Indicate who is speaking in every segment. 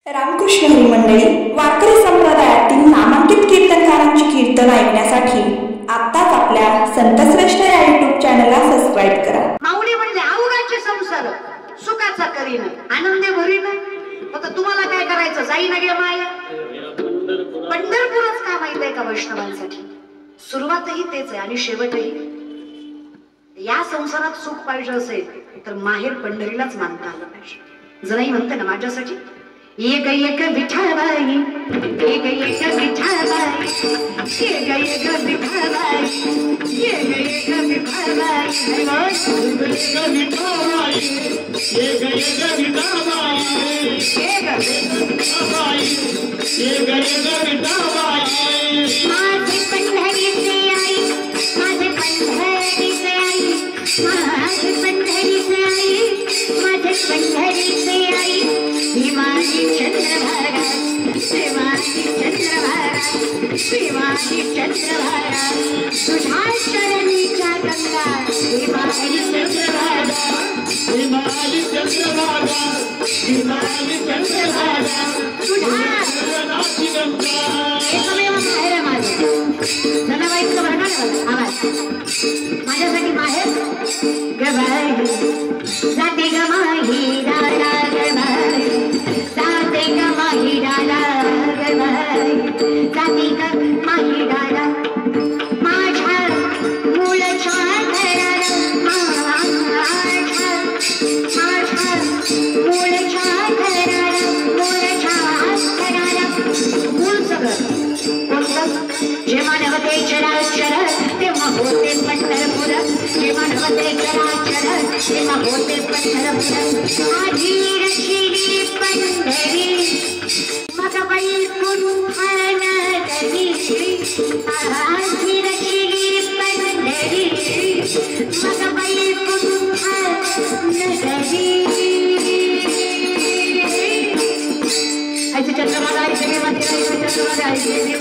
Speaker 1: रामकृष्ण हरी मंडळी वारकरी संप्रदायातील नामांकित कीर्तनकारांची कीर्तन ऐकण्यासाठी आत्ताच आपल्या संतश्रेष्ठ या YouTube चॅनलला सबस्क्राइब करा.
Speaker 2: माऊली म्हणजे अवघाचे संसार सुखाचा करीन आनंदे भरीन. फक्त तुम्हाला काय करायचं जाई ना गे माया. पंढरपूरच का माहित आहे का वैष्णवांसाठी? सुरुवातही तेच आहे आणि शेवटही. या संसारात सुख पाहिजे असेल तर माहेर पंढरीलाच मानता आलं पाहिजे. जराही म्हणते ना माझ्यासाठी एक एक विठाबाई, एक एक विठाबाई, एक एक विठाबाई, एक एक विठाबाई, एक एक विठाबाई, एक एक विठाबाई, एक एक विठाबाई. माझे पंढरीचे आई, माझे पंढरीचे आई, माझे पंढरीचे आई, माझे पंढरीचे आई. श्रीमानी चंद्रभागा, श्रीमानी चंद्रभागा, श्रीमानी चंद्रभागा, तुझ्या चरणीच्या गंगा. श्रीमानी चंद्रभागा, श्रीमानी चंद्रभागा, श्रीमानी चंद्रभागा, तुझ्या चरणाची गंगा. एकमेव माहेर माझं जनाबाईचं म्हणणार आवाज माझ्यासाठी माहेर गबाई. जाते ग माही दादा गबाई, जाते ग माही दादा गबाई, जाते ग माही दादा माझ्या मूळच्या घराला, माझ्या मूळच्या घराला, मूळच्या घराला. मूळ सगळं कोणतं? जेव्हा नवते चराचर तेव्हा होते पंढरपूर, जेव्हा नवते चराचर तेव्हा होते पंढरपूर. आधी रशिली पंढरी मग बैकुंठ नगरी, आधी रशिली पंढरी मग बैकुंठ नगरी. ऐसे चंद्रभागा ऐसे मंदिर, ऐसे चंद्रभागा ऐसे मंदिर,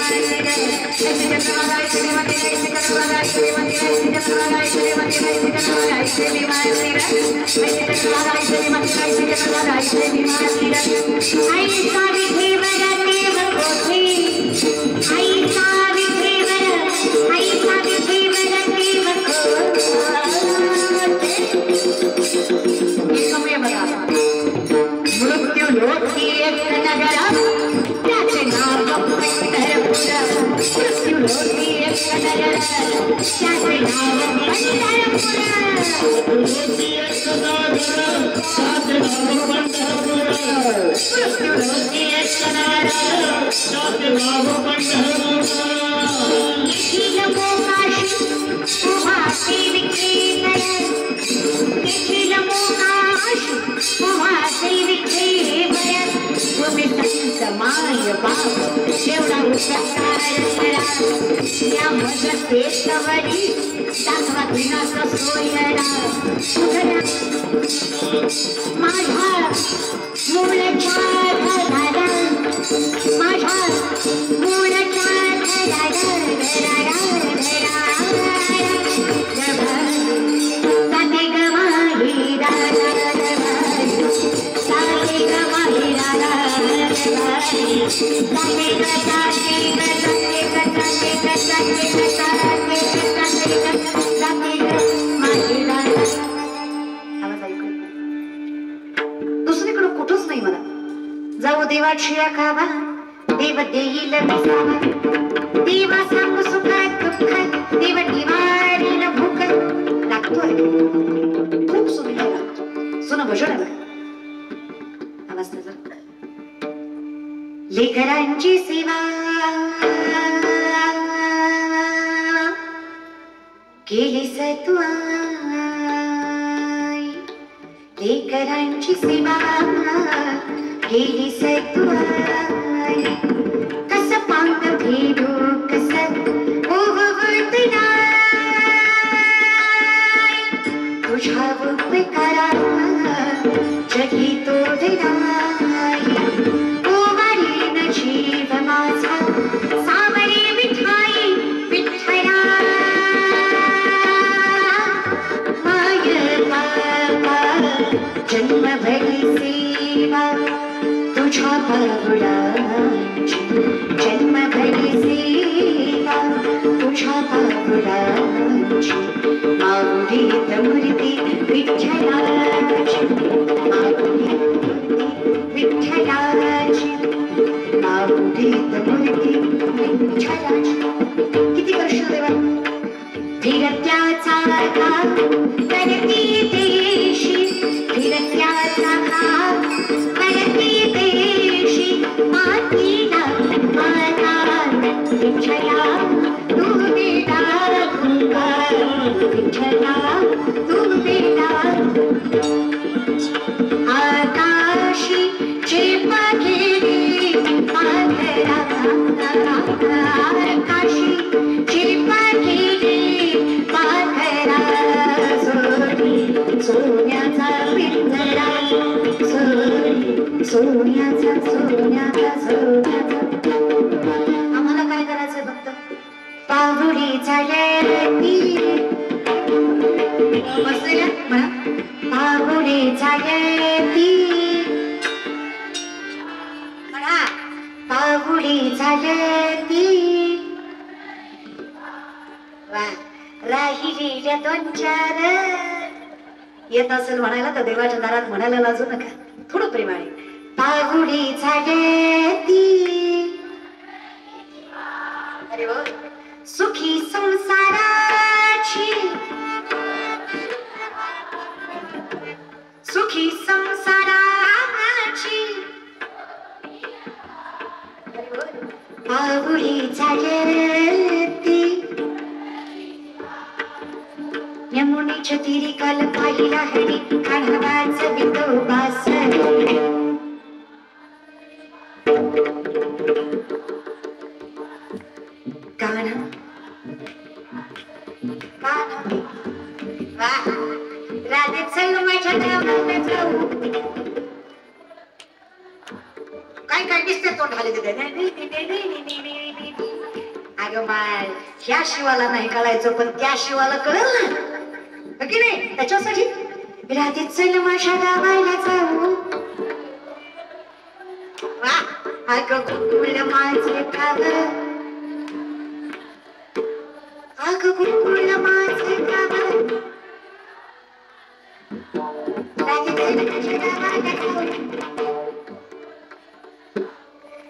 Speaker 2: ऐसे चंद्रभागा ऐसे मंदिर, ऐसे चंद्रभागा ऐसे मंदिर, ऐसे चंद्रभागा ऐसे मंदिर, ऐसे चंद्रभागा ऐसे मंदिर, ऐसे चंद्रभागा ऐसे मंदिर, ऐसे चंद्रभागा ऐसे मंदिर. आई सावित्री देव कोठी, आई सावित्री देव कोठी. एकमेव बघा मृत्यू लोकी एक नगर, त्याचे नाव पंढरपूर. मृत्यू लोकी एक नगर, त्याचे नाव पंढरपूर. लोकी एक नगर, त्याचे नाव पंढरपूर. मृत्यू लोकी एक नगर, त्याचे नाव पंढरपूर. येथील मोकाशी उभा सेविके बर, येथील मोकाशी उभा सेविके बर. तुम्ही संत माय बाप एवढा उपकार करा, या मजतेश्वरी दाखवा विनाश सोयरा. माझ्या मूळच्या घराला, माझ्या मूळच्या घराला जाते ग माही दादा गबाई, जाते ग माही दादा गबाई, जाते ग जाते ग जाते ग जाते ग जाते ग जाते ग जाते ग माही दादा. आवाज ऐकू दुसरीकडे कुठंच नाही मला. जाऊ देवाची आखावा, देव देईल विसावा, देवा सांग सुखात दुःखात, देव निवारीन भूक. लागतोय खूप सुंदर लागतो. सुना भजन आहे आवाज नजर. लेकरांची सेवा केलीस तू आई, लेकरांची सेवा केलीस तू आई. कस पांग फेडू कस ओवत नाही, तुझ्या उपकारा जगी तोड नाही. ओवाळीन जीव माझा सावरी विठाई विठ्ठला. माय बाबा जन्मभरी सेवा तुझ्या बाबुळाची जन्मभरी सेवा तुझ्या बाबुळाची माऊलीत मूर्ती विठ्ठलाची माऊलीत मूर्ती विठ्ठलाची माऊलीत मूर्ती विठ्ठलाची किती वर्ष देवा फिरत्याचा घात करती देशी फिरत्याचा घात करती देशी मातीला मानात विठ्ठला तू बेटा विठ्ठला तू बेटा आकाशी चेपा घेरी पाखरा आकाशी चेपा घेरी पाखरा सोन्याचा पिंजरा सोन्याचा आम्हाला काय करायचंय फक्त पाहुडी झाली बसलेल्या म्हणा पाहुडी झाली म्हणा पाहुडी झाली वा राहिलेल्या दोन चार येत असेल म्हणायला तर देवाच्या दारात म्हणायला लाजू नका थोडं प्रेमाने पाहुडी झाली अरे वा सुखी संसाराची सुखी संसाराची पाहुडी झाली यमुनेच्या तीरी काल पाहिला हरी काढवाच विठोबास गाणं राधेत चल माझ्या गावाला जाऊ काय काय दिसते तोंड खाली तिथे अगं बाय ह्या शिवाला नाही कळायचं पण त्या शिवाला कळलं ना की नाही त्याच्यासाठी राधेत चल माझ्या गावाला जाऊ वा अगं कुकुळ माझे खावं अगं कुकुळ माझे खावं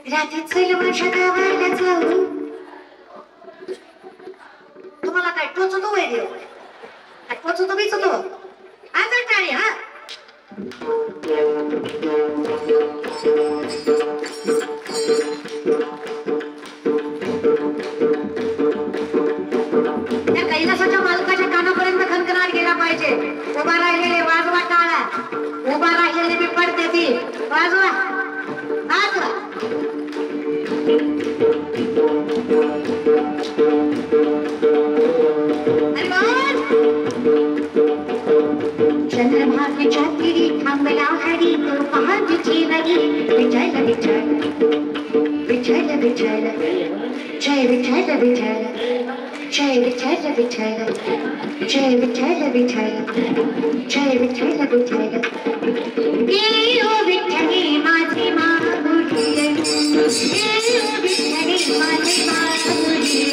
Speaker 2: राधेत चल माझ्या गावाला जाऊ तुम्हाला काय टोचतो वय देव टोचतो बिचतो आज टाळी हा त्या कैलासाच्या मालकाच्या कानापर्यंत खणखणाट गेला पाहिजे उभा राहिलेले वाजवा टाळा उभा राहिलेले मी पडते ती वाजवा वाजवा चंद्रभागेच्या तिरी थांबला हरी तो पहाटची नदी विठ्ठल विठ्ठल विठ्ठल विठ्ठल जय विठ्ठल विठ्ठल जय विठ्ठल विठ्ठल जय विठ्ठल विठ्ठल जय विठ्ठल विठ्ठल देव विठ्ठली माझे माऊली देव विठ्ठली माझे माऊली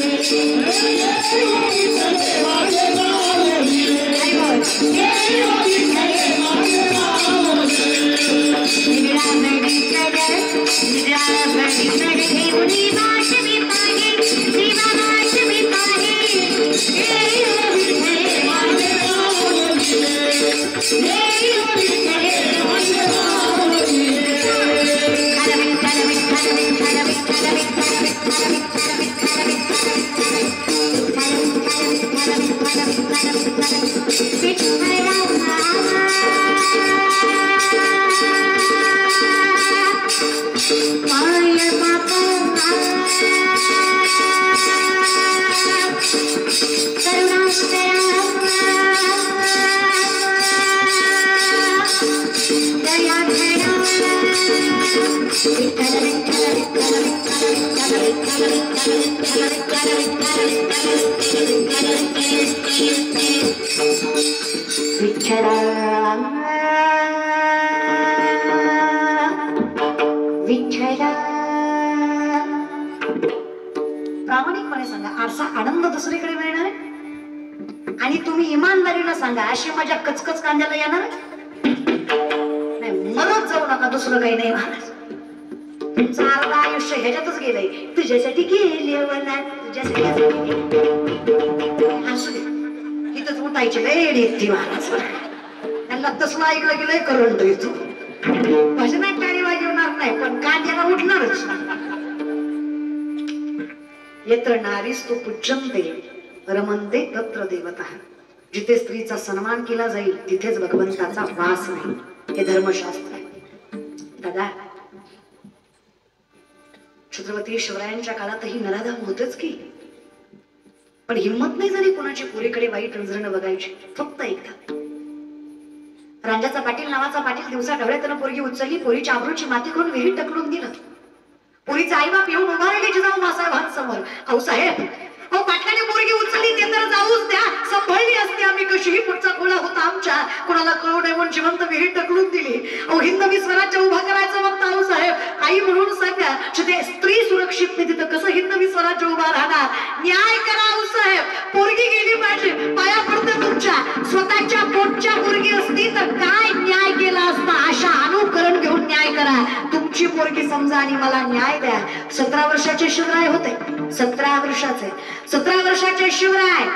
Speaker 2: विठ्ठला प्रामाणिकपणे सांगा, असा आनंद दुसरीकडे मिळणार आहे? आणि तुम्ही इमानदारीनं सांगा, अशी माझ्या कचकच कांद्याला येणार नाही? मरत जाऊ नका, दुसरं काही नाही महाराज. तुमचं अर्ध आयुष्य ह्याच्यातच गेलंय. तुझ्यासाठी गेले वनात, तुझ्यासाठी असू दे. इथंच उठायची लय येते महाराज. त्यांना तसलं ऐकलं की लय करंट येतो. भजनात टाळी वाजवणार नाही, पण कांद्याला उठणारच. यत्र नारीस्तु पूज्यन्ते रमन्ते तत्र देवतः. जिथे स्त्रीचा सन्मान केला जाईल तिथेच भगवंताचा वास नाही. हे धर्मशास्त्र आहे. दादा, छत्रपती शिवरायांच्या काळातही नराधाम होतच की, पण हिंमत नाही झाली कोणाची पोरीकडे वाईट नजरेनं बघायची. फक्त एकदा रांजाचा पाटील नावाचा पाटील दिवसा ढवळ्यातनं पोरगी उचलली, पोरीच्या आबरूची माती करून विहिरीत टकलून दिलं. पोरीचा आई बाप येऊन उभा राहिले जिजाऊ मासाहेबांसमोर. अहो साहेब, अहो पाटलाने पोरगी उचलली ते तर जाऊच द्या, सांभाळली असते आम्ही कशीही. पुढचा गोळा होता आमच्या, कोणाला कळू नये म्हणून जिवंत विहिरीत टकलून दिली. अहो हिंदवी स्वराज्य उभा करायचं म्हणता अहो साहेब, आई म्हणून सांगा, जिथे स्त्री सुरक्षित नाही तिथं कसं हिंदवी स्वराज्य उभा राहणार? न्याय करा अहो साहेब, पोरगी गेली पाहिजे. पाया पडते तुमच्या. स्वतःच्या पोटच्या पोरगी असती तर काय न्याय केला असता? अशा अनुकरण घेऊन न्याय करा. तुमची पोरगी समजा आणि मला न्याय द्या. 17 वर्षाचे शिवराय होते. 17 वर्षाचे 17 वर्षाचे शिवराय.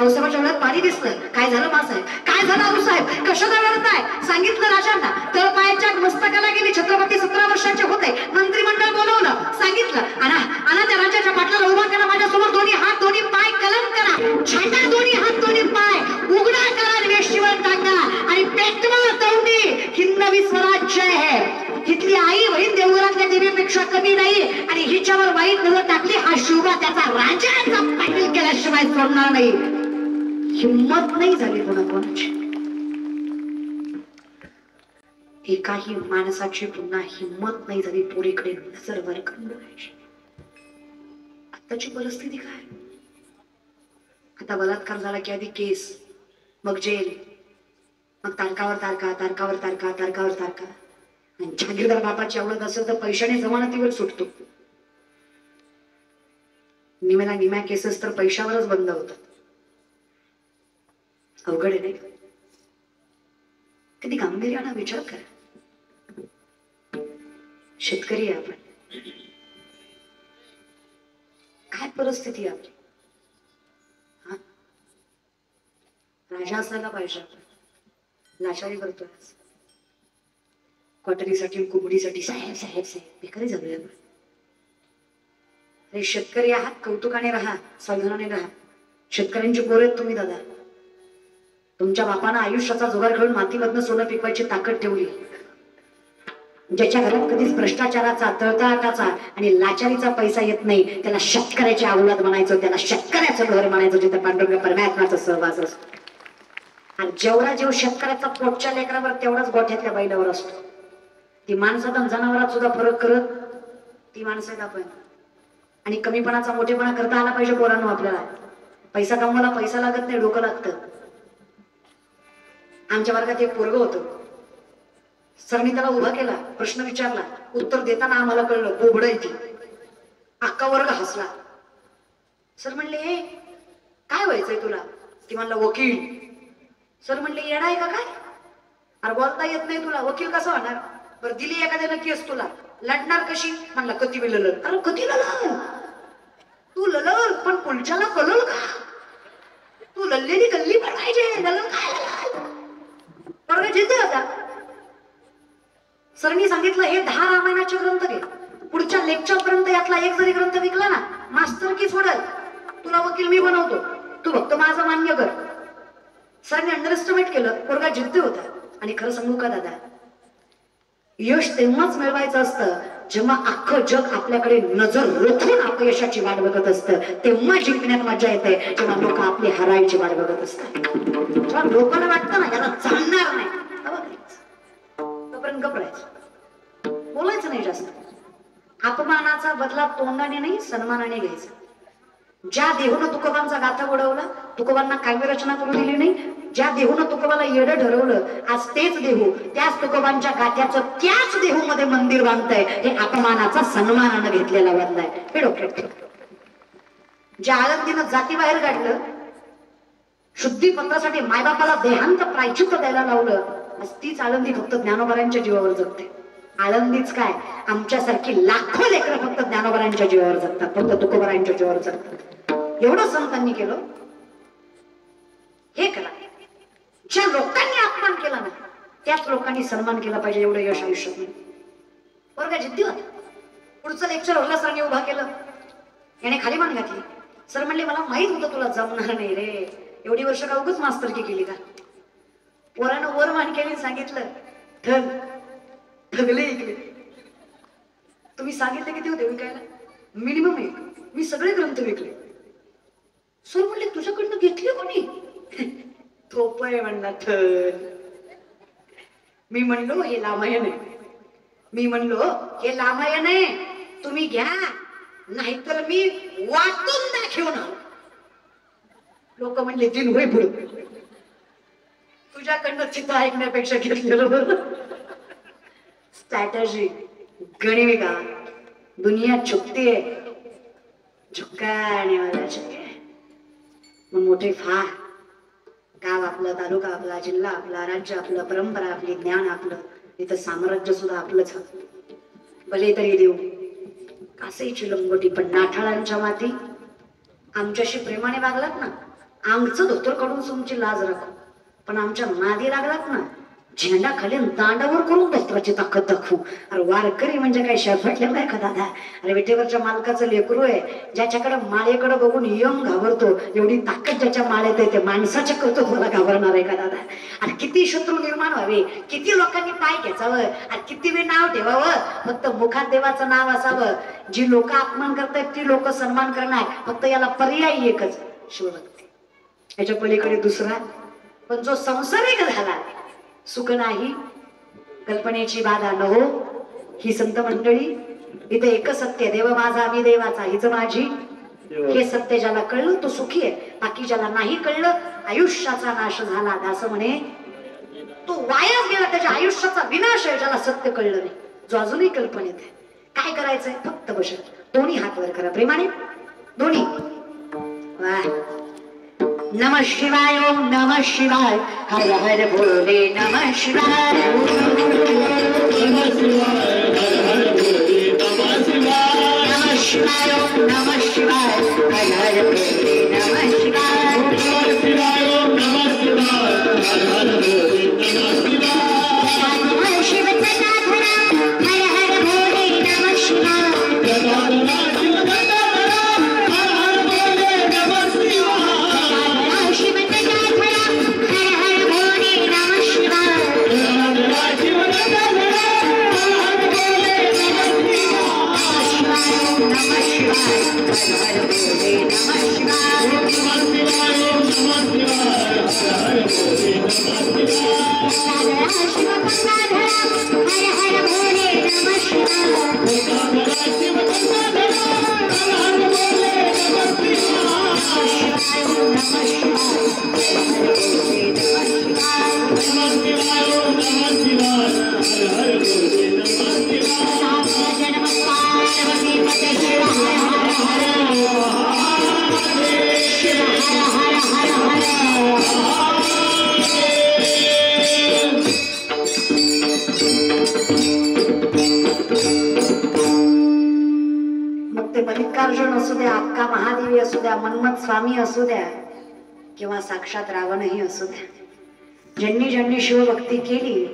Speaker 2: औसाच्या वेळात पाणी दिसलं. काय झालं मासाहेब? काय झालं आऊसाहेब? कशाला रडताय? सांगितलं राजांना. तळपायाच्या मस्तकाला गेली. छत्रपती 17 वर्षाचे होते. मंत्रिमंडळ बोलवलं, सांगितलं आणा त्या राजाच्या पाटलाला उभा करा. माझ्यासमोर दोन्ही हात दोन्ही पाय कलम करा. छाटा दोन्ही हात दोन्ही पाय उघडा करा, वेशीवर टाका आणि पेटवा तोंडी. हिंदवी स्वराज्य आहे. इथली आई बहीण देवघरातल्या देवीपेक्षा कमी नाही. आणि हिच्यावर वाईट नजर टाकली, हा शिवबा त्याचा राजाचा पाटील केल्याशिवाय सोडणार नाही. हिम्मत नाही झाली कोणाकोणाची. एकाही माणसाची पुन्हा हिम्मत नाही झाली पोरीकडे नजर वर करायची. आताची परिस्थिती काय? आता बलात्कार झाला की आधी केस, मग जेल, मग तारकावर तारका, तारकावर तारका, तारकावर तारका. आणि जागीरदार बापाची आवडत असेल तर पैशाने जमानतीवर सुटतो. निम्या केसेस तर पैशावरच बंद होतात. अवघड आहे नाही? कधी गांभीर्याने विचार करा. शेतकरी आहे आपण. काय परिस्थिती आहे आपली? राजा असायला पाहिजे. आपण लाचारी करतोय. क्वाटरीसाठी कुबडीसाठी साहेब साहेब साहेब बेकारी झालोय. अरे शेतकरी आहात, कौतुकाने राहा, सावधानाने राहा. शेतकऱ्यांची पोर आहेत तुम्ही दादा. तुमच्या बापानं आयुष्याचा जुगार खेळून मातीमधनं सोनं पिकवायची ताकद ठेवली. ज्याच्या घरात कधीच भ्रष्टाचाराचा, तळतळाटाचा आणि लाचारीचा पैसा येत नाही त्याला शेतकऱ्याची औलाद म्हणायचं, त्याला शेतकऱ्याचं घर म्हणायचं, जिथे पांडुरंग परमात्म्याचा सहवास असतो. आणि जेवढा जीव शेतकऱ्याचा पोटच्या लेकरावर तेवढाच गोठ्यातल्या बैलावर असतो. ती माणसात आणि जनावरात सुद्धा फरक करत ती माणसं आहेत आपण. आणि कमीपणाचा मोठेपणा करता आला पाहिजे पोरांनो आपल्याला. पैसा कमवायला पैसा लागत नाही, डोकं लागतं. आमच्या वर्गात एक पोरग होतं. सरनी त्याला उभा केला, प्रश्न विचारला. उत्तर देताना आम्हाला कळलं बोबड आहे ती. अख्खा वर्ग हसला. सर म्हणले हे काय व्हायचंय तुला? ती म्हणला वकील. सर म्हणले येडा आहे का काय? अरे बोलता येत नाही तुला, वकील कसं होणार? बरं दिली एखाद्यानं केस तुला, लढणार कशी? म्हणला कती बी ललर. अरे कती ललर? तू ललर पण पुलच्याला कळल का? तू लल्लेली गल्ली पण पाहिजे. ललर काय ललर? वर्ग जिद्द होता. सरनी सांगितलं हे 10 रामायणाचे ग्रंथ घे. पुढच्या लेक्चर पर्यंत यातला एक जरी ग्रंथ विकला ना मास्तर की सोडल. तुला वकील मी बनवतो, तू फक्त माझं मान्य कर. सरने अंडरएस्टिमेट केलं. पोरगा जिद्द होता. आणि खरं सांगू का दादा, यश तेव्हाच मिळवायचं असतं जेव्हा अख्खं जग आपल्याकडे नजर रोखून अपयशाची वाट बघत असतं. तेव्हा जिंकण्यात मजा येते. जेव्हा लोक आपली हरायची वाट बघत असतात. जेव्हा लोकांना वाटतं ना याला चालणार नाही, तोपर्यंत गप्रायचं, बोलायचं नाही जास्त. अपमानाचा बदला तोंडाने नाही सन्मानाने घ्यायचा. ज्या देहून तुकोबांचा गाथा उडवला, तुकोबांना काव्य रचना करू दिली नाही,
Speaker 3: ज्या देहूनं तुकोबाला येडं ठरवलं, आज तेच देहू त्याच तुकोबांच्या गाठ्याचं त्याच देहू मध्ये मंदिर बांधताय. हे अपमानाचा सन्मानानं घेतलेला बदलाय. हे डोक्यात ठेव. ज्या आळंदीनं जाती बाहेर काढलं, शुद्धीपत्रासाठी मायबापाला देहांत प्रायचित्त द्यायला लावलं, आज तीच आळंदी फक्त ज्ञानोबारांच्या जीवावर जगते. आळंदीच काय, आमच्यासारखी लाखो लेकरं फक्त ज्ञानोबारांच्या जीवावर जगतात, फक्त तुकोबारांच्या जीवावर जगतात. एवढं संतांनी केलं. हे करा, ज्या लोकांनी अपमान केला ना त्याच लोकांनी सन्मान केला पाहिजे. एवढं यश आयुष्यात नाही. बरं का जिद्दी होता. पुढचं लेक्चर हल्ला सरांनी उभा केलं, याने खाली मान घातली. सर म्हणले मला माहित होतं तुला जमणार नाही रे, एवढी वर्ष का उगाच मास्तरकी केली का. पोरानं वर मान केली, सांगितलं ठग ठगले इकडे. तुम्ही सांगितलं किती होते विकायला? मिनिमम 1. मी सगळे ग्रंथ विकले. सर म्हणले तुझ्याकडनं घेतले कोणी? थोपय म्हणला ठग. मी म्हणलो हे रामायण आहे. मी म्हणलो हे रामायण आहे, तुम्ही घ्या, नाहीतर मी वाटून दाखवणार. लोक म्हणले दिन होय पुढे. तुझ्याकडनं चित्र ऐकण्यापेक्षा घेतलेलं बरं. स्ट्रॅटजी गणिका दुनिया झुकती है, झुकाने वाला झुके. मग मोठे फार गाव आपलं, तालुका आपला, जिल्हा आपला, राज्य आपलं, परंपरा आपली, ज्ञान आपलं, इथं साम्राज्य सुद्धा आपलंच. भले तरी देऊ असंही चिलंगोटी, पण नाठाळांच्या माती आमच्याशी प्रेमाने वागलात ना, आमचं धोतर काढून तुमची लाज राखू, पण आमच्या नादी लागलात ना, झेंडा खाली दांडावर करून दस्त्राची ताकद दाखवू. अरे वारकरी म्हणजे काय शरफटलेला आहे का दादा? अरे विठेवरच्या मालकाचं लेकरू आहे, ज्याच्याकडे माळेकडे बघून यंग घाबरतो, एवढी ताकद ज्याच्या माळेत आहे ते माणसाच्या करतो, मला घाबरणार आहे का दादा? अरे किती शत्रू निर्माण व्हावे, किती लोकांनी पाय घ्यायचावं, अरे किती वेळ नाव ठेवावं, फक्त मुखात देवाचं नाव असावं. जी लोक अपमान करतायत ती लोक सन्मान करणार, फक्त याला पर्याय एकच, शिवभक्ती. याच्या पलीकडे दुसरा. पण जो संसारिक झाला, सुख नाही, कल्पनेची बाधा न हो. ही संत मंडळी इथे एकच सत्य, देव माझा मी देवाचा, हीच माझी. हे सत्य ज्याला कळलं तो सुखी आहे, बाकी ज्याला नाही कळलं आयुष्याचा नाश झाला. असं म्हणे तो वायाच गेला, त्याच्या आयुष्याचा विनाश आहे ज्याला सत्य कळलं नाही. जो अजूनही कल्पनेत आहे. काय करायचंय? फक्त बसत दोन्ही हात वर करा प्रेमाने, दोन्ही. वाह. नमः शिवाय, ओम नमः शिवाय, हर हर भोले नमः शिवाय, नमः शिवाय, हर हर भोले नमः शिवाय, नमः शिवाय, ओम नमः शिवाय, हर हर भोले नमः शिवाय, नमः शिवाय, ओम नमः शिवाय, हर हर भोले नमः शिवाय, नमः शिव जटाधरा, हर हर भोले नमः शिवाय, जटाधरा शिव जटाधरा, हर हर भोले नमः शिवाय, शिव जटाधरा, हर हर भोले नमः शिवाय, जटाधरा शिव जटाधरा, हर हर भोले नमः शिवाय, नमः शिवाय, हर हर भोले नमः शिवाय, नमः शिवाय, ओम नमः शिवाय, हर हर भोले नमः शिवाय, शिव जटाधरा, हर हर भोले नमः शिवाय, जटाधरा शिव जटाधरा, हर हर भोले नमः शिवाय, नमः शिवाय, हर भोले नमः शिवाय, नमः शिवाय, ओम नमः शिवाय, हर हर भोले नमः शिवाय, जन्म पार्वती पते शिव हर हर हर, शिव हर हर हर हर. मग ते मल्लिकार्जुन असू द्या, अक्का महादेवी असू द्या, मन्मथ स्वामी असू द्या, किंवा साक्षात रावणही असू द्या, ज्यांनी ज्यांनी शिवभक्ती केली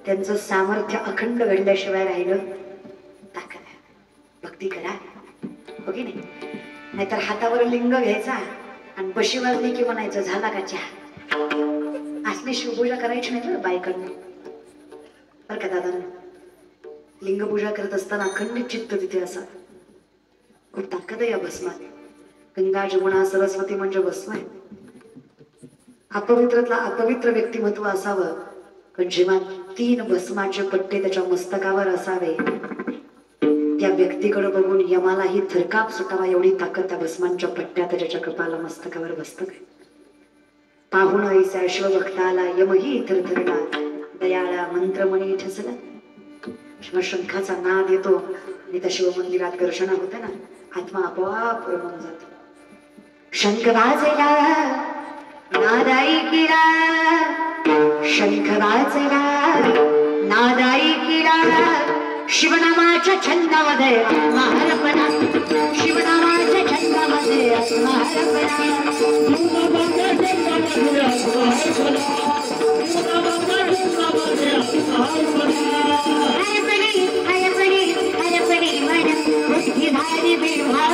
Speaker 3: त्यांचं सामर्थ्य अखंड घडल्याशिवाय राहिलं. ताकद आहे, भक्ती करा, हो की नाही? नाहीतर हातावर लिंग घ्यायचा आणि बशी वाजली की म्हणायचं झाला का चहा. असली शिवपूजा करायची नाही बरं बायकांनी, बरं का दादा? लिंगपूजा करत असताना अखंड चित्त तिथे असा. खूप ताकद आहे या भस्मात. गंगा जमुना सरस्वती म्हणजे भस्म आहे. अपवित्रातला अपवित्र व्यक्तिमत्व असावं, पण जेव्हा 3 भस्माचे पट्टे त्याच्या मस्तकावर असावे, त्या व्यक्तीकडे बघून यमालाही थरकाप सुटावा एवढी ताकद त्या भस्मांच्या पट्ट्यात त्याच्या कपाला मस्तकावर बसतं. पाहुण ऐसा शिवभक्ताला यमही थरथरला, दयाळा मंत्रमणी ठसला. शंखाचा नाद येतो आणि त्या शिवमंदिरात गर्जना होते ना, आत्मा आपोआप रमून जातो. शंख वाजला नादाई किरा, शंख वाजला नादाई किरा, शिवनामाच्या छंदामध्ये आत्महरपणा, शिवनामाच्या छंदामध्ये आत्महरपणा. हरपणी हरपणी मन बुद्धिधारी विभान,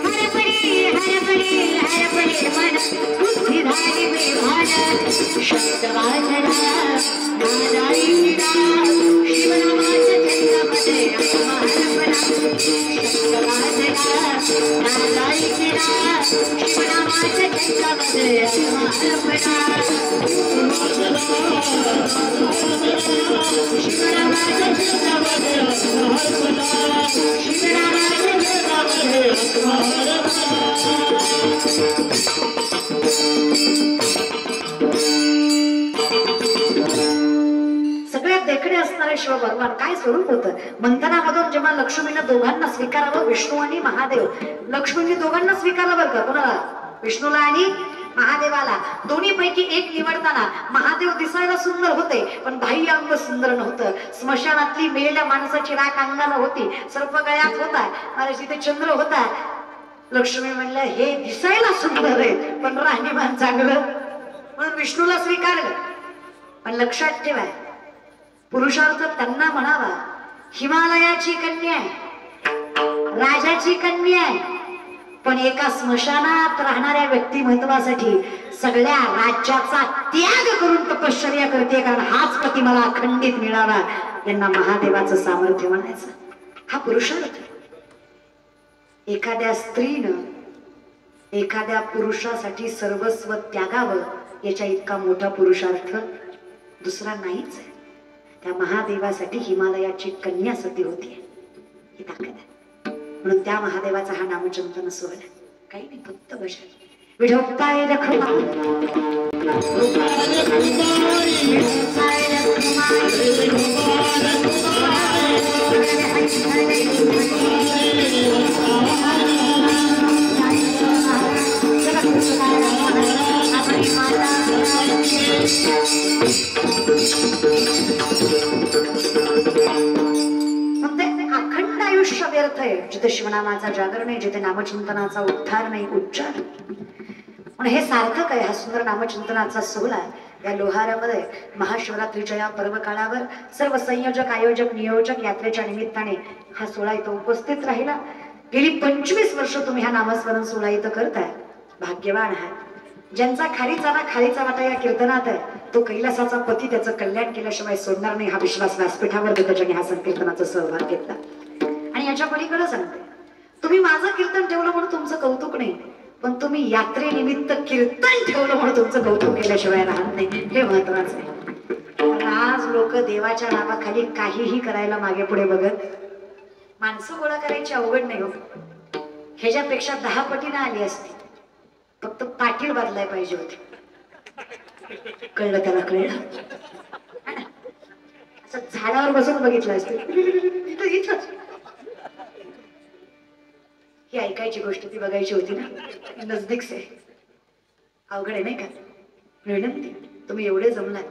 Speaker 3: हरपणी हरपणी हरपणी मन बुद्धिधारी विभान. शब्द वाजला नादाई किरा, शिवनामाच्या छंदामध्ये आत्महरपणा. शब्द वाजला नादाई किरा, शिवनामाच्या छंदामध्ये आत्महरपणा. शिवनामाच्या छंदामध्ये आत्महरपणा, शिवनामाच्या छंदामध्ये सगळ्यात देखणे असणारे शिव भगवान काय स्वरूप होतं. मंथनामधून जेव्हा लक्ष्मीनं दोघांना स्वीकारावं, विष्णू आणि महादेव, लक्ष्मीने दोघांना स्वीकारलं बरं का, कोणाला, विष्णूला आणि महादेवाला. दोन्ही पैकी एक निवडताना महादेव दिसायला सुंदर होते पण बाह्य अंग सुंदर नव्हतं. स्मशानातली मेलेल्या माणसाची राख अंगाला होती, सर्प गळ्यात होता, आणि तिथे चंद्र होता. लक्ष्मी म्हणल्या हे दिसायला सुंदर आहे पण राहणीमान चांगलं, म्हणून विष्णूला स्वीकारलं. पण लक्षात ठेवा, पुरुषार्थ त्यांना म्हणावा हिमालयाची कन्या आहे, राजाची कन्या आहे, पण एका स्मशानात राहणाऱ्या व्यक्तिमत्वासाठी सगळ्या राज्याचा त्याग करून तपश्चर्या करते, कारण हाच पती मला अखंडित मिळावा. यांना महादेवाचं सामर्थ्य म्हणायचं. हा पुरुषार्थ. एखाद्या स्त्रीनं एखाद्या पुरुषासाठी सर्वस्व त्यागावं, याच्या इतका मोठा पुरुषार्थ दुसरा नाहीच आहे. त्या महादेवासाठी हिमालयाची कन्या सती होती, ही ताकद आहे. म्हणून त्या महादेवाचा हा नामचिंतन सोहळा काही नाही, फक्त बशा विठोबाय रखुमाई, अखंड आयुष्य व्यर्थ आहे जिथे शिवनामाचा जागर नाही, जिथे नामचिंतनाचा उद्धार नाही, उच्चार. पण हे सार्थक आहे. हा सुंदर नामचिंतनाचा सोहळा या लोहारामध्ये महाशिवरात्रीच्या या पर्व काळावर सर्व संयोजक, आयोजक, नियोजक यात्रेच्या निमित्ताने हा सोहळा इथं उपस्थित राहिला. गेली 25 वर्ष तुम्ही हा नामस्मरण सोहळा इथं करताय, भाग्यवान आहात. ज्यांचा खारीचा वाटा या कीर्तनात आहे, तो कैलासाचा पती त्याचं कल्याण केल्याशिवाय सोडणार नाही, हा विश्वास व्यासपीठावर त्याच्याने हा संकीर्तनाचा सहभाग घेतला. आणि याच्या पलीकडे सांगते, तुम्ही माझं कीर्तन ठेवलं म्हणून तुमचं कौतुक नाही, पण तुम्ही यात्रेनिमित्त कीर्तन ठेवलं म्हणून तुमचं कौतुक केल्याशिवाय राहत नाही, हे महत्वाचं आहे. आज लोक देवाच्या नावाखाली काहीही करायला मागे पुढे बघत. माणसं गोळा करायची अवघड नाही हो, ह्याच्यापेक्षा 10 पटीने आली असती, फक्त पाटील बदलाय पाहिजे होते. कळलं त्याला, कळलं. असं झाडावर बसून बघितलं असतं, इथंच ही ऐकायची गोष्ट ती बघायची होती ना, नजदीक से. अवघड आहे नाही का. विनंती, तुम्ही एवढे जमलात,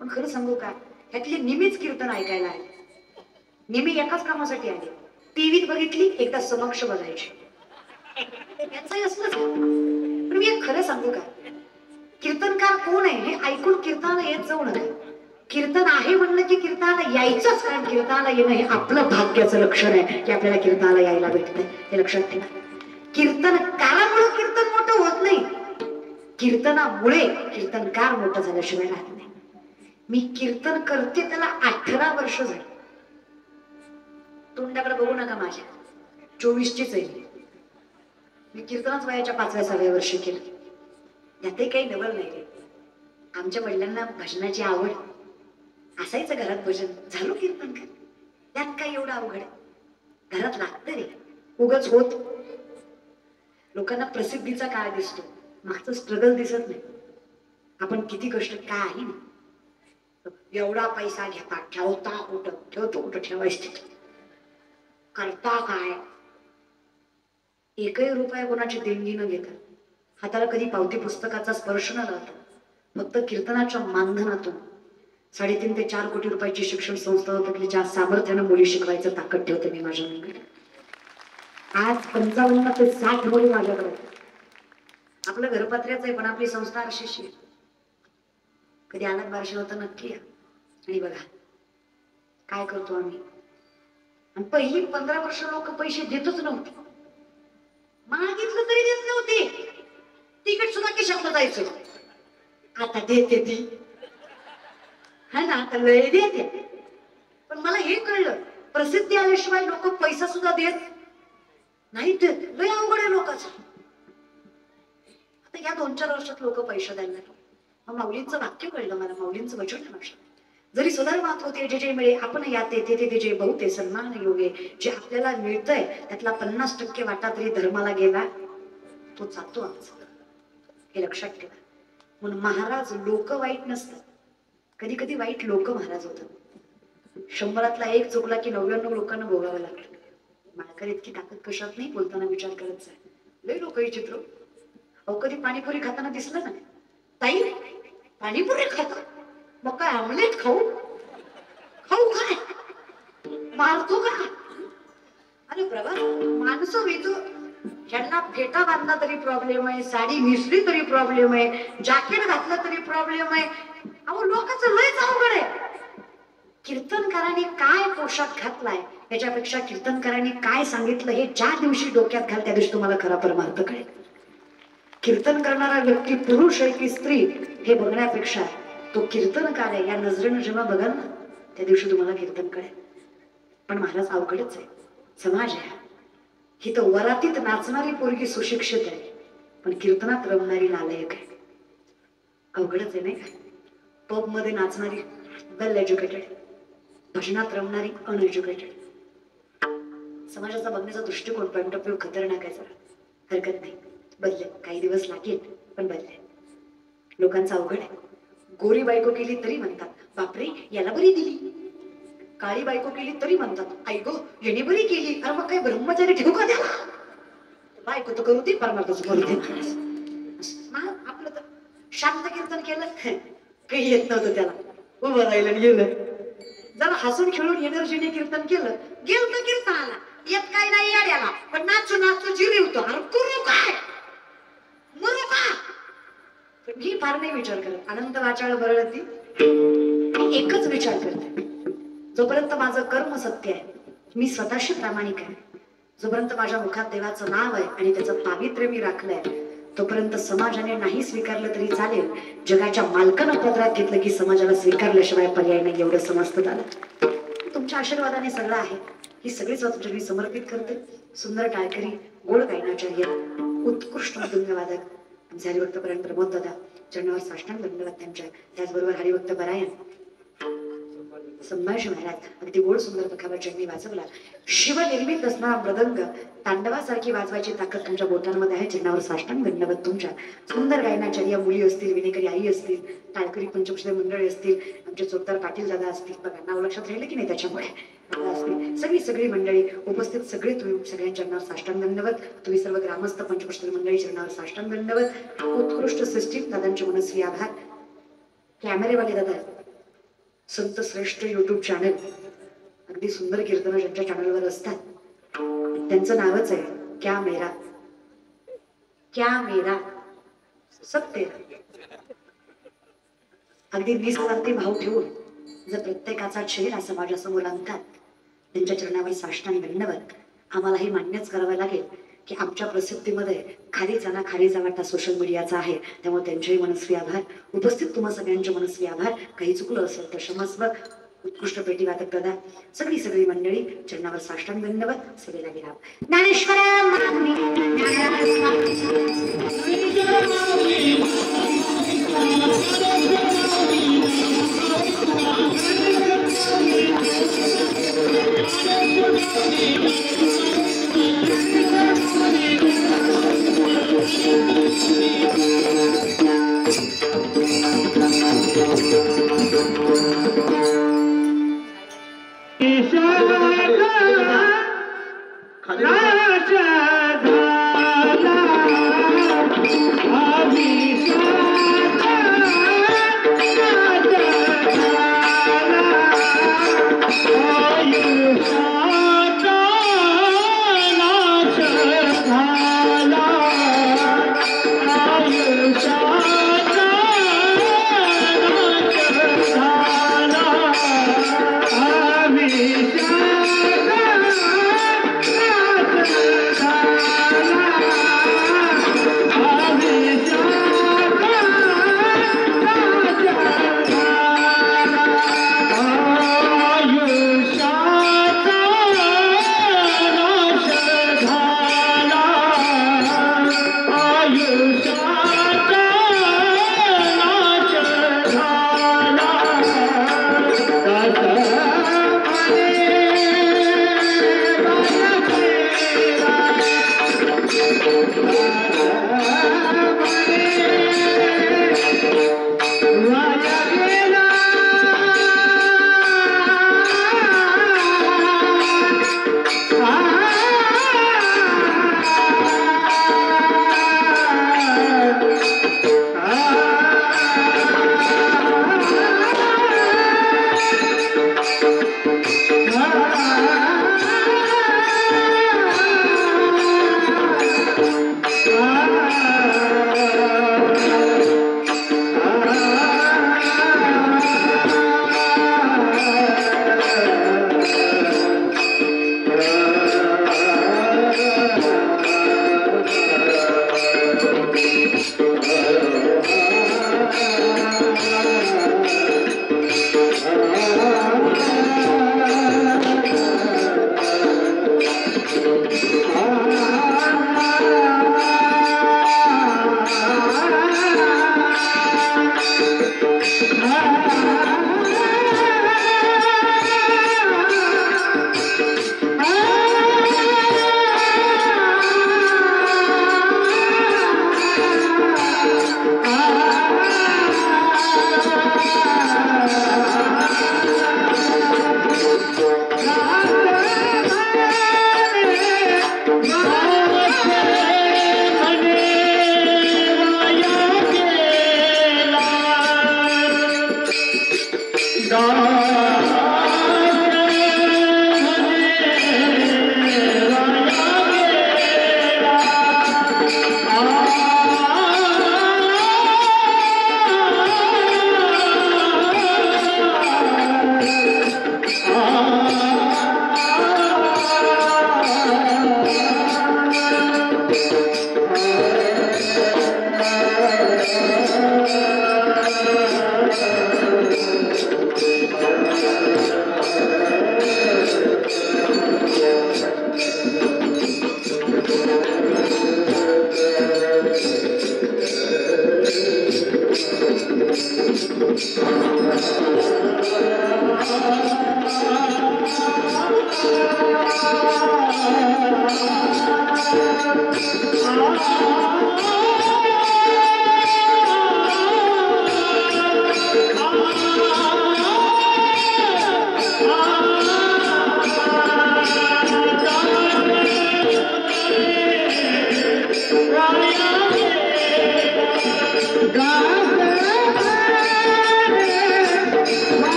Speaker 3: पण खरं सांगू का, ह्यातली निमीच कीर्तन ऐकायला आले. निमी एकाच कामासाठी आले, टीव्हीत बघितली, एकदा समक्ष बघायची, याचंही असलंच. पण मी एक खरं सांगू का, कीर्तनकार कोण आहे हे ऐकून कीर्तनाला येत जाऊ नका. कीर्तन आहे म्हणलं की कीर्तनाला यायचंच, कारण कीर्तनाला येणं हे आपलं भाग्याचं लक्षण आहे की आपल्याला कीर्तनाला यायला भेटतंय, हे लक्षात ठेवा. कीर्तनकारामुळे कीर्तन मोठं होत नाही, कीर्तनामुळे कीर्तनकार मोठं झाल्याशिवाय राहत नाही. मी कीर्तन करते त्याला 18 वर्ष झाली. तोंडाकडे बघू नका माझ्या, 24चीच आहे मी. कीर्तनच वयाच्या 5व्या-6व्या वर्षी केलं. यातही काही नवल नाही. आमच्या वडिलांना भजनाची आवड, असायचं घरात भजन, झालो कीर्तन कर, त्यात काय एवढं अवघड आहे. घरात लागतं रे, उगाच होत. लोकांना प्रसिद्धीचा काळ दिसतो, मागचं स्ट्रगल दिसत नाही. आपण किती कष्ट काही नाही. एवढा पैसा घेता ठेवता कुठं, ठेवतो कुठं, ठेवायचं करता काय. एकही रुपया कोणाची देणगी न घेता, हाताला कधी पावती पुस्तकाचा स्पर्श न राहता, फक्त कीर्तनाच्या मानधनातून 3.5 ते 4 कोटी रुपयाची शिक्षण संस्था होती, ज्या सामर्थ्यानं मुली शिकवायचं ताकद ठेवते मी माझ्या मुलीकडे. आज 55 ते 60 मुली माझ्याकडे. आपलं घरपत्र्याचं आहे, पण आपली संस्था अशीशी. कधी आनंद बारशी होतं नक्की या. आणि बघा काय करतो आम्ही. आणि पहिली 15 वर्ष लोक पैसे देतच नव्हते, मागितलं तरी देत नव्हते. तिकीट सुद्धा खिशातलं जायचं. आता देते ती, हा ना, आता लय देते. पण मला हे कळलं, प्रसिद्धी आल्याशिवाय लोक पैसा सुद्धा देत नाही. देत लय अवघड आहे लोकांचं. आता या 2-4 वर्षात लोक पैसे द्यायला लागले. माऊलींचं वाक्य कळलं मला, माऊलींचं वचन आहे माझं. जरी सुधार मात होते जे जे मिळे आपण यात येते ते जे बहुते सन्मान योगे. जे आपल्याला मिळतंय त्यातला 50% वाटा तरी धर्माला गेला तो जातो आमचा, हे लक्षात ठेवा. म्हणून महाराज लोक वाईट नसतात, कधी कधी वाईट लोक महाराज होतात. 100तला 1 चुकला की 99 लोकांना भोगावं लागलं. माळकर इतकी ताकद कशात नाही, बोलताना विचार करत जाय. लय लोक चित्र. अहो कधी पाणीपुरी खाताना दिसलं ना, ताई पाणीपुरी खाता, मग काय आमलेट खाऊ काय, मारतो का. अरे प्रभा, माणसं वेचो. ह्यांना फेटा बांधला तरी प्रॉब्लेम आहे, साडी नेसली तरी प्रॉब्लेम आहे, जॅकेट घातलं तरी प्रॉब्लेम आहे. अहो लोकांचं लयच अवघड आहे. कीर्तनकारांनी काय पोशाख घातलाय याच्यापेक्षा कीर्तनकारांनी काय सांगितलं हे ज्या दिवशी डोक्यात घाल त्या दिवशी तुम्हाला खरा परमार्थ कळेल. कीर्तन करणारा व्यक्ती पुरुष आहे की स्त्री हे बघण्यापेक्षा तो कीर्तनकार आहे या नजरेनं जेव्हा बघाल ना त्या दिवशी तुम्हाला कीर्तन कळेल. पण महाराज अवघडच आहे. समाज आहे ही, तर वरातीत नाचणारी पोरगी सुशिक्षित आहे, पण कीर्तनात रमणारी नालायक आहे. अवघडच आहे नाही का. पब मध्ये नाचणारी वेल एज्युकेटेड, भजनात रमणारी अनएज्युकेटेड. समाजाचा बघण्याचा दृष्टिकोन पॉइंट ऑफ व्ह्यू खतरनाक आहे. जरा हरकत नाही, बदलेल, काही दिवस लागेल पण बदलेल. लोकांचा अवघड आहे. गोरी बायको केली तरी म्हणतात बापरे याला बरी दिली, काळी बायको केली तरी म्हणतात आई गो याने बरी केली. अरे मग काय ब्रह्मचारी ठेवू का त्याला. बायको तर करू दे, परमार्थच करू दे. आपलं तर शांत कीर्तन केलं काही येत नव्हतं त्याला, उभं राहिलं गेलं. जरा हसून खेळून एनर्जीने कीर्तन केलं, गेलं तर कीर्तनाला येत काय नाही याड्याला, पण नाचू नाचू जिरवतो. अरे करू काय, मरू का. मी फार नाही विचार करत. अनंत वाचाळ बरळती एकच विचार करते, जोपर्यंत माझं कर्म सत्य आहे, मी स्वतःशी प्रामाणिक आहे, जोपर्यंत माझ्या मुखात देवाचं नाव आहे आणि त्याचं पावित्र्य मी राखलंय, तोपर्यंत समाजाने नाही स्वीकारलं तरी चालेल. जगाच्या मालकानं पदरात घेतलं की समाजाला स्वीकारल्याशिवाय पर्याय नाही, एवढं समजतं झालं. तुमच्या आशीर्वादाने सगळं आहे. ही सगळीच तुमच्या मी समर्पित करते. सुंदर टाळकरी, गोड गायनाचार्य, उत्कृष्ट मृदुंगवादक आमचे हरिभक्तपरायण प्रमोद दादा, चरणावर साष्टांग दंडवत त्यांच्या. त्याचबरोबर हरिभक्त परायण संभाष महाराज, अगदी गोड सुंदर पखावर ज्यांनी वाजवला. शिवनिर्मित असणारा मृदंग तांडवासारखी वाजवायची ताकद तुमच्या बोटांमध्ये आहे. चरणावर साष्टांग दंडवत तुमच्या. सुंदर गायनाचार्य मुली असतील, विनेकरी आई असतील, टाळकरी पंचमशे मंडळी असतील, आमचे चोपदार पाटील दादा असतील, बघा नाव लक्षात राहिलं की नाही त्याच्यामुळे असतील, सगळी मंडळी उपस्थित, सगळे तुम्ही सगळ्यांच्या चरणावर साष्टांग दंडवत. तुम्ही सर्व ग्रामस्थ पंचमशे मंडळी चरणावर साष्टांग दंडवत. उत्कृष्ट सिस्टीम दादांचे मनस्वी आभार. कॅमेरेवाले दादा, संत श्रेष्ठ युट्यूब चॅनल, अगदी सुंदर कीर्तन ज्यांच्या चॅनलवर असतात त्यांचं नावच आहे क्या मेरा सत्य. अगदी निस्वार्थी भाव ठेवून जर प्रत्येकाचा चेहरा समाजासमोर आणतात त्यांच्या चरणावर साष्टांग दंडवत. आम्हालाही मान्यच करावं लागेल की आमच्या प्रसिद्धीमध्ये खारीचा वाटा सोशल मीडियाचा आहे, त्यामुळे त्यांचेही मनस्वी आभार. उपस्थित तुम्हा सगळ्यांचे मनस्वी आभार. काही चुकलं असेल तर क्षमस्व. उत्कृष्ट पेटी वादक दादा, सगळी मंडळी चरणावर साष्टांग दंडवत. सगळेला विराम. Dnyaneshwar
Speaker 4: Thank you.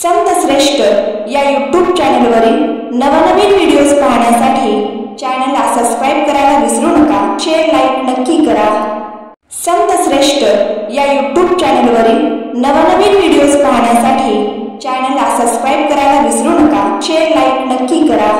Speaker 1: संत श्रेष्ठ या यूट्यूब चॅनलवरील नवनवीन व्हिडिओज पाहण्यासाठी चॅनलला सबस्क्राईब करायला विसरू नका. शेअर लाईक नक्की करा. संत श्रेष्ठ या यूट्यूब चॅनलवरील नवनवीन व्हिडिओज पाहण्यासाठी चॅनलला सबस्क्राईब करायला विसरू नका. शेअर लाईक नक्की करा.